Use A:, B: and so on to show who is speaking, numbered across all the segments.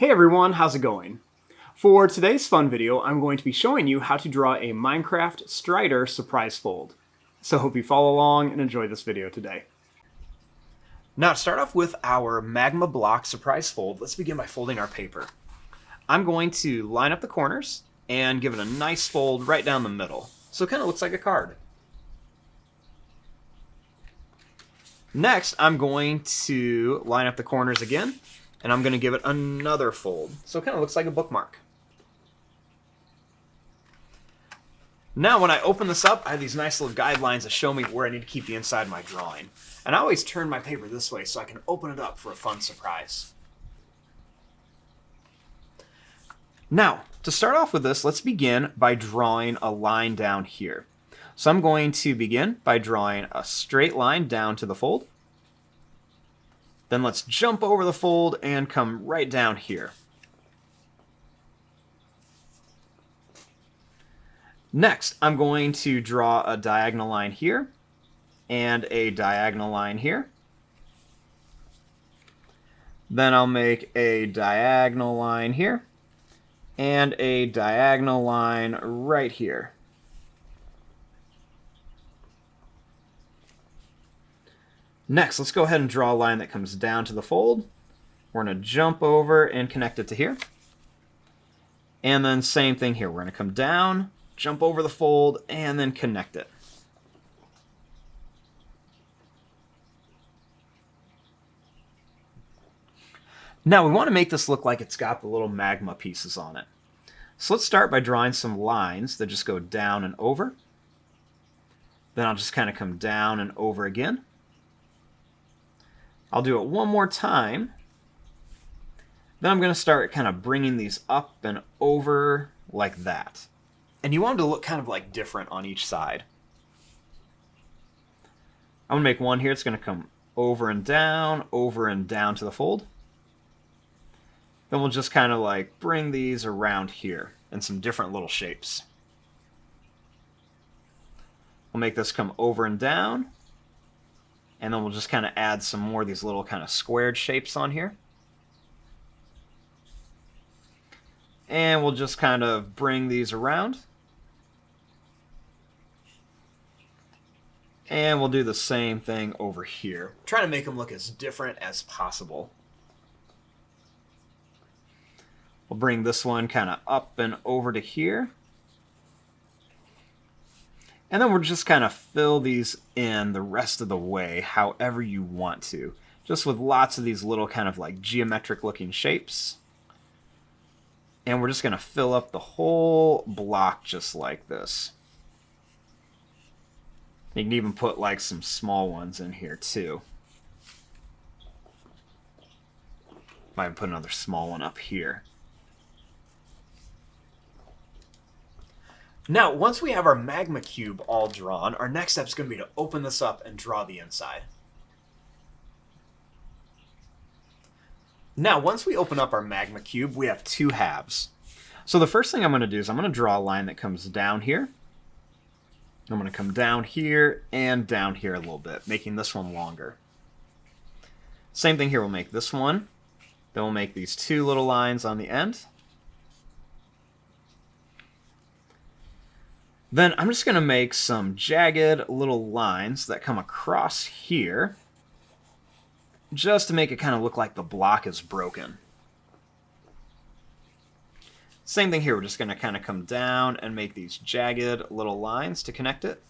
A: Hey everyone, how's it going? For today's fun video, I'm going to be showing you how to draw a Minecraft Strider surprise fold. So hope you follow along and enjoy this video today. Now to start off with our Magma block surprise fold, let's begin by folding our paper. I'm going to line up the corners and give it a nice fold right down the middle, so it kind of looks like a card. Next, I'm going to line up the corners again, and I'm going to give it another fold, so it kind of looks like a bookmark. Now when I open this up, I have these nice little guidelines that show me where I need to keep the inside of my drawing. And I always turn my paper this way so I can open it up for a fun surprise. Now, to start off with this, let's begin by drawing a line down here. So I'm going to begin by drawing a straight line down to the fold. Then let's jump over the fold and come right down here. Next, I'm going to draw a diagonal line here and a diagonal line here. Then I'll make a diagonal line here and a diagonal line right here. Next, let's go ahead and draw a line that comes down to the fold. We're going to jump over and connect it to here. And then same thing here. We're going to come down, jump over the fold, and then connect it. Now we want to make this look like it's got the little magma pieces on it. So let's start by drawing some lines that just go down and over. Then I'll just kind of come down and over again. I'll do it one more time. Then I'm going to start kind of bringing these up and over like that. And you want them to look kind of like different on each side. I'm going to make one here. It's going to come over and down to the fold. Then we'll just kind of like bring these around here in some different little shapes. We'll make this come over and down. And then we'll just kind of add some more of these little kind of squared shapes on here. And we'll just kind of bring these around. And we'll do the same thing over here. Trying to make them look as different as possible. We'll bring this one kind of up and over to here. And then we'll just kind of fill these in the rest of the way however you want to. Just with lots of these little kind of like geometric looking shapes. And we're just going to fill up the whole block just like this. You can even put like some small ones in here too. Might even put another small one up here. Now, once we have our Magma Cube all drawn, our next step is going to be to open this up and draw the inside. Now, once we open up our Magma Cube, we have two halves. So the first thing I'm going to do is I'm going to draw a line that comes down here. I'm going to come down here and down here a little bit, making this one longer. Same thing here, we'll make this one. Then we'll make these two little lines on the end. Then I'm just going to make some jagged little lines that come across here, just to make it kind of look like the block is broken. Same thing here, we're just going to kind of come down and make these jagged little lines to connect it.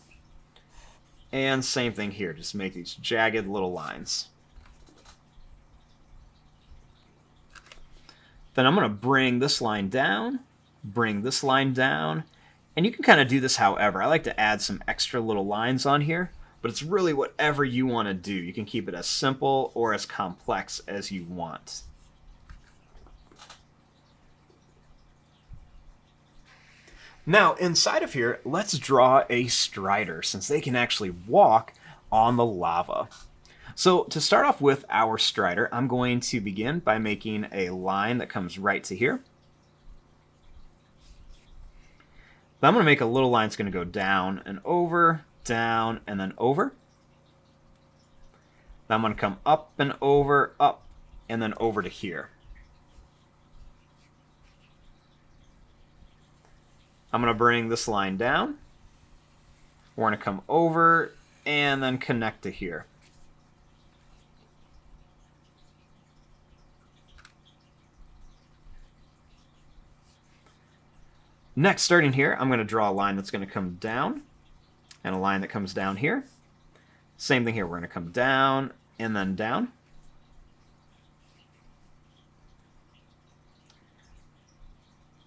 A: And same thing here, just make these jagged little lines. Then I'm going to bring this line down, bring this line down. And you can kind of do this however. I like to add some extra little lines on here, but it's really whatever you want to do. You can keep it as simple or as complex as you want. Now, inside of here, let's draw a Strider, since they can actually walk on the lava. So to start off with our Strider, I'm going to begin by making a line that comes right to here. But I'm going to make a little line that's going to go down and over, down, and then over. Then I'm going to come up and over, up, and then over to here. I'm going to bring this line down. We're going to come over and then connect to here. Next, starting here, I'm going to draw a line that's going to come down and a line that comes down here. Same thing here. We're going to come down and then down.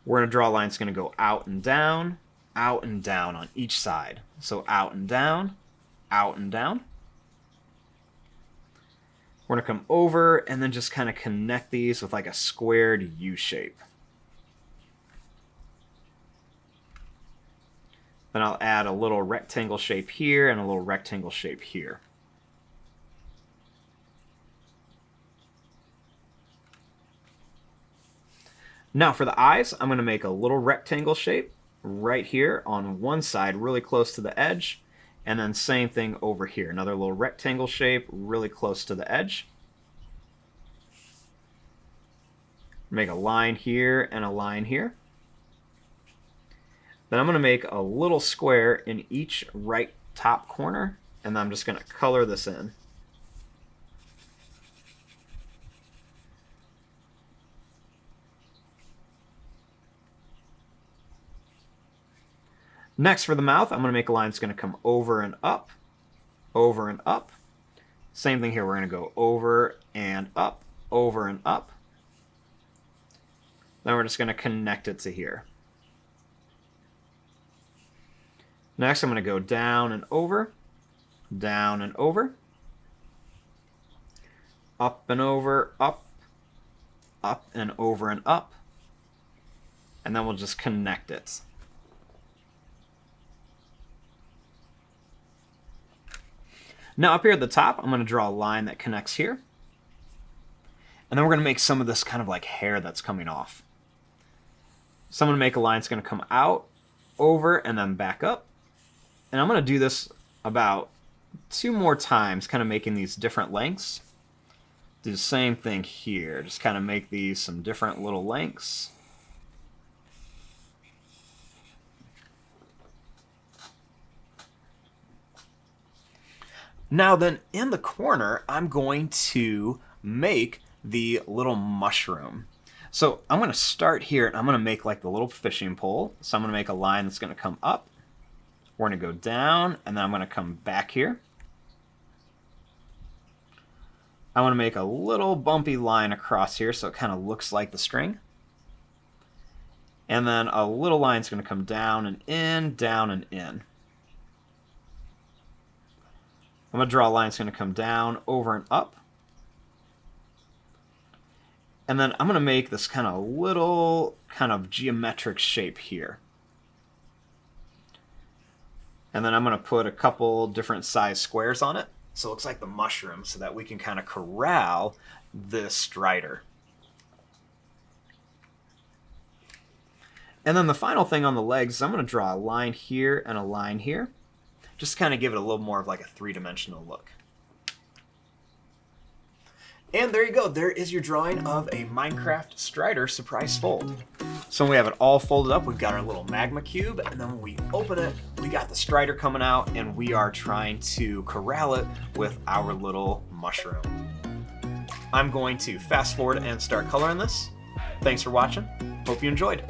A: We're going to draw a line that's going to go out and down on each side. So out and down, out and down. We're going to come over and then just kind of connect these with like a squared U shape. Then I'll add a little rectangle shape here and a little rectangle shape here. Now for the eyes, I'm going to make a little rectangle shape right here on one side, really close to the edge. And then same thing over here, another little rectangle shape really close to the edge. Make a line here and a line here. Then I'm going to make a little square in each right top corner, and then I'm just going to color this in. Next, for the mouth, I'm going to make a line that's going to come over and up, over and up. Same thing here, we're going to go over and up, over and up. Then we're just going to connect it to here. Next, I'm going to go down and over, up and over, up and over and up, and then we'll just connect it. Now up here at the top, I'm going to draw a line that connects here, and then we're going to make some of this kind of like hair that's coming off. So I'm going to make a line that's going to come out, over, and then back up. And I'm going to do this about 2 more times, kind of making these different lengths. Do the same thing here. Just kind of make these some different little lengths. Now then, in the corner, I'm going to make the little mushroom. So I'm going to start here, and I'm going to make like the little fishing pole. So I'm going to make a line that's going to come up. We're going to go down, and then I'm going to come back here. I want to make a little bumpy line across here so it kind of looks like the string. And then a little line is going to come down and in, down and in. I'm going to draw a line that's going to come down, over and up. And then I'm going to make this kind of little kind of geometric shape here. And then I'm going to put a couple different size squares on it, so it looks like the mushroom, so that we can kind of corral this strider. And then the final thing on the legs is I'm going to draw a line here and a line here, just to kind of give it a little more of like a 3-dimensional look. And there you go. There is your drawing of a Minecraft Strider surprise fold. So when we have it all folded up, we've got our little Magma Cube, and then when we open it, we got the Strider coming out, and we are trying to corral it with our little mushroom. I'm going to fast forward and start coloring this. Thanks for watching. Hope you enjoyed.